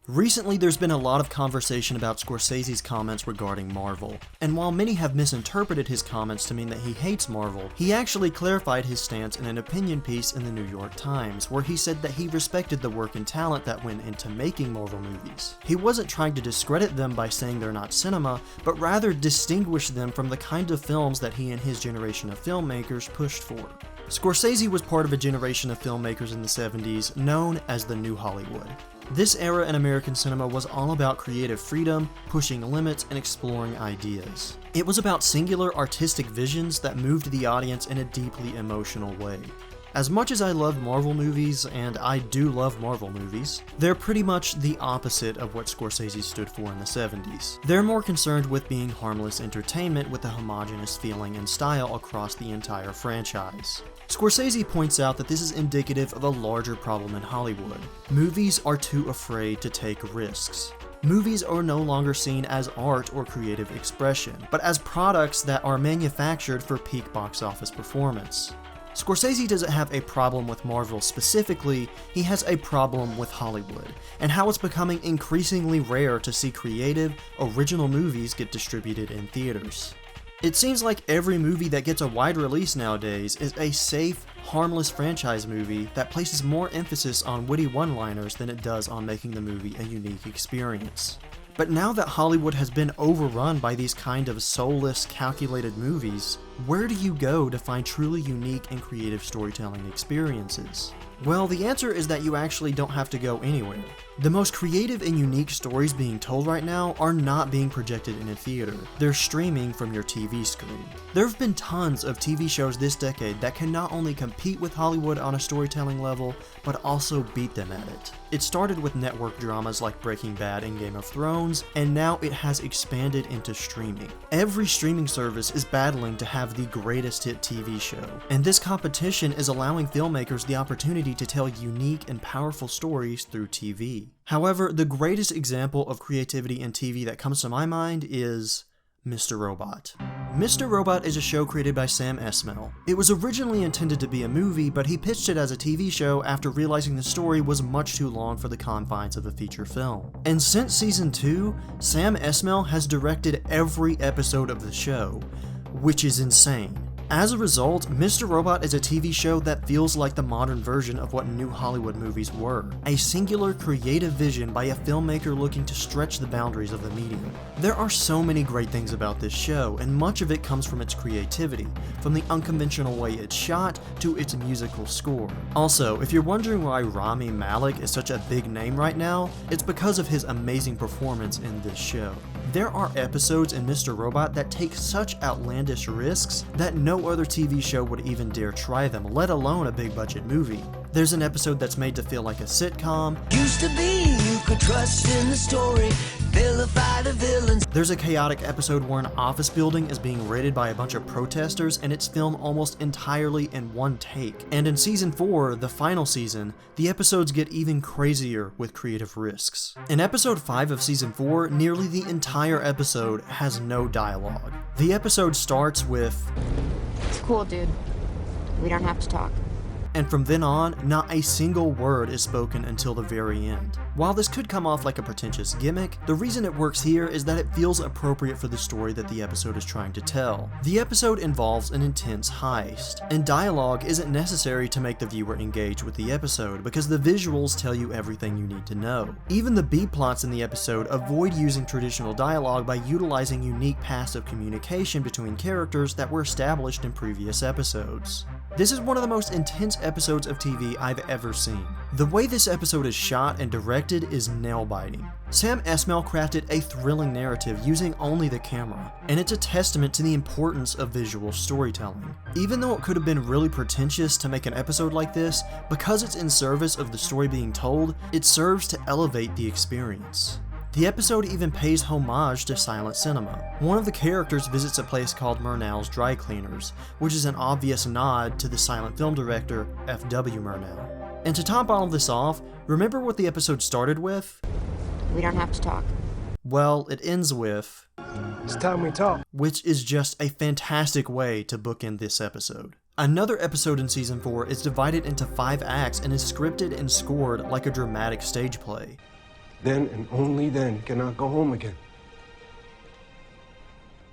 Recently, there's been a lot of conversation about Scorsese's comments regarding Marvel, and while many have misinterpreted his comments to mean that he hates Marvel, he actually clarified his stance in an opinion piece in the New York Times, where he said that he respected the work and talent that went into making Marvel movies. He wasn't trying to discredit them by saying they're not cinema, but rather distinguish them from the kind of films that he and his generation of filmmakers pushed for. Scorsese was part of a generation of filmmakers in the 70s known as the New Hollywood. This era in American cinema was all about creative freedom, pushing limits, and exploring ideas. It was about singular artistic visions that moved the audience in a deeply emotional way. As much as I love Marvel movies, and I do love Marvel movies, they're pretty much the opposite of what Scorsese stood for in the 70s. They're more concerned with being harmless entertainment with a homogeneous feeling and style across the entire franchise. Scorsese points out that this is indicative of a larger problem in Hollywood. Movies are too afraid to take risks. Movies are no longer seen as art or creative expression, but as products that are manufactured for peak box office performance. Scorsese doesn't have a problem with Marvel specifically, he has a problem with Hollywood, and how it's becoming increasingly rare to see creative, original movies get distributed in theaters. It seems like every movie that gets a wide release nowadays is a safe, harmless franchise movie that places more emphasis on witty one-liners than it does on making the movie a unique experience. But now that Hollywood has been overrun by these kind of soulless, calculated movies, where do you go to find truly unique and creative storytelling experiences? Well, the answer is that you actually don't have to go anywhere. The most creative and unique stories being told right now are not being projected in a theater, they're streaming from your TV screen. There have been tons of TV shows this decade that can not only compete with Hollywood on a storytelling level, but also beat them at it. It started with network dramas like Breaking Bad and Game of Thrones, and now it has expanded into streaming. Every streaming service is battling to have the greatest hit TV show, and this competition is allowing filmmakers the opportunity to tell unique and powerful stories through TV. However, the greatest example of creativity in TV that comes to my mind is Mr. Robot. Mr. Robot is a show created by Sam Esmail. It was originally intended to be a movie, but he pitched it as a TV show after realizing the story was much too long for the confines of a feature film. And since season 2, Sam Esmail has directed every episode of the show, which is insane. As a result, Mr. Robot is a TV show that feels like the modern version of what New Hollywood movies were. A singular creative vision by a filmmaker looking to stretch the boundaries of the medium. There are so many great things about this show, and much of it comes from its creativity, from the unconventional way it's shot to its musical score. Also, if you're wondering why Rami Malek is such a big name right now, it's because of his amazing performance in this show. There are episodes in Mr. Robot that take such outlandish risks that no other TV show would even dare try them, let alone a big budget movie. There's an episode that's made to feel like a sitcom. Used to be, you could trust in the story, vilify the villains. There's a chaotic episode where an office building is being raided by a bunch of protesters and it's filmed almost entirely in one take. And in season 4, the final season, the episodes get even crazier with creative risks. In episode 5 of season 4, nearly the entire episode has no dialogue. The episode starts with, "It's cool, dude. We don't have to talk." And from then on, not a single word is spoken until the very end. While this could come off like a pretentious gimmick, the reason it works here is that it feels appropriate for the story that the episode is trying to tell. The episode involves an intense heist, and dialogue isn't necessary to make the viewer engage with the episode because the visuals tell you everything you need to know. Even the B-plots in the episode avoid using traditional dialogue by utilizing unique passive communication between characters that were established in previous episodes. This is one of the most intense episodes of TV I've ever seen. The way this episode is shot and directed is nail-biting. Sam Esmail crafted a thrilling narrative using only the camera, and it's a testament to the importance of visual storytelling. Even though it could have been really pretentious to make an episode like this, because it's in service of the story being told, it serves to elevate the experience. The episode even pays homage to silent cinema. One of the characters visits a place called Murnau's Dry Cleaners, which is an obvious nod to the silent film director F.W. Murnau. And to top all of this off, remember what the episode started with? "We don't have to talk." Well, it ends with, "It's time we talk," which is just a fantastic way to bookend this episode. Another episode in season 4 is divided into 5 acts and is scripted and scored like a dramatic stage play. Then and only then can I go home again.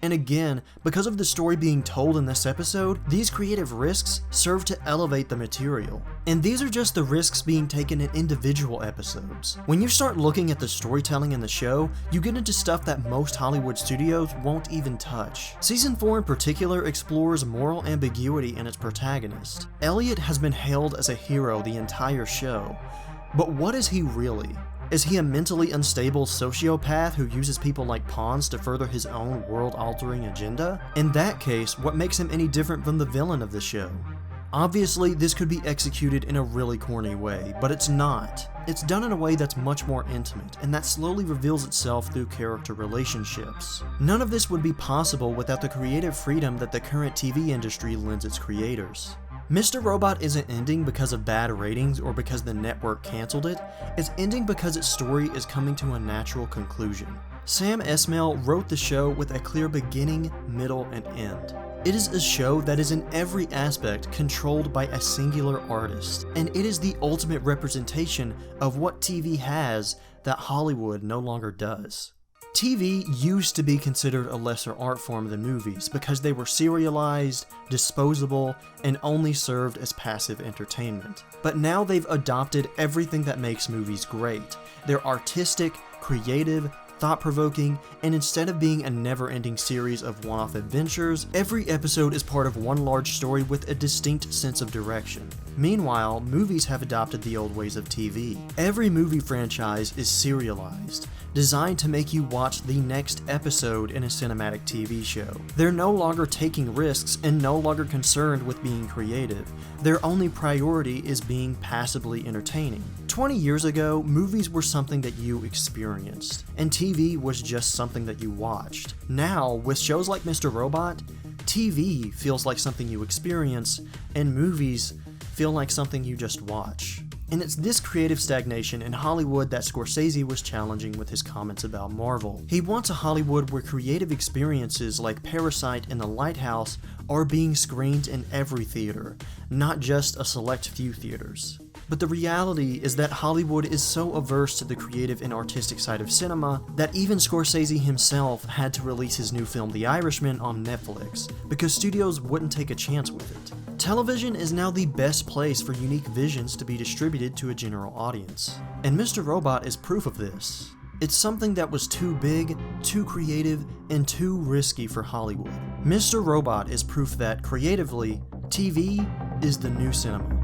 And again, because of the story being told in this episode, these creative risks serve to elevate the material. And these are just the risks being taken in individual episodes. When you start looking at the storytelling in the show, you get into stuff that most Hollywood studios won't even touch. Season 4 in particular explores moral ambiguity in its protagonist. Elliot has been hailed as a hero the entire show, but what is he really? Is he a mentally unstable sociopath who uses people like pawns to further his own world-altering agenda? In that case, what makes him any different from the villain of the show? Obviously, this could be executed in a really corny way, but it's not. It's done in a way that's much more intimate, and that slowly reveals itself through character relationships. None of this would be possible without the creative freedom that the current TV industry lends its creators. Mr. Robot isn't ending because of bad ratings or because the network canceled it, it's ending because its story is coming to a natural conclusion. Sam Esmail wrote the show with a clear beginning, middle, and end. It is a show that is in every aspect controlled by a singular artist, and it is the ultimate representation of what TV has that Hollywood no longer does. TV used to be considered a lesser art form than movies because they were serialized, disposable, and only served as passive entertainment. But now they've adopted everything that makes movies great. They're artistic, creative, thought-provoking, and instead of being a never-ending series of one-off adventures, every episode is part of one large story with a distinct sense of direction. Meanwhile, movies have adopted the old ways of TV. Every movie franchise is serialized, designed to make you watch the next episode in a cinematic TV show. They're no longer taking risks and no longer concerned with being creative. Their only priority is being passively entertaining. 20 years ago, movies were something that you experienced, and TV was just something that you watched. Now, with shows like Mr. Robot, TV feels like something you experience, and movies feel like something you just watch. And it's this creative stagnation in Hollywood that Scorsese was challenging with his comments about Marvel. He wants a Hollywood where creative experiences like Parasite and The Lighthouse are being screened in every theater, not just a select few theaters. But the reality is that Hollywood is so averse to the creative and artistic side of cinema that even Scorsese himself had to release his new film The Irishman on Netflix, because studios wouldn't take a chance with it. Television is now the best place for unique visions to be distributed to a general audience. And Mr. Robot is proof of this. It's something that was too big, too creative, and too risky for Hollywood. Mr. Robot is proof that, creatively, TV is the new cinema.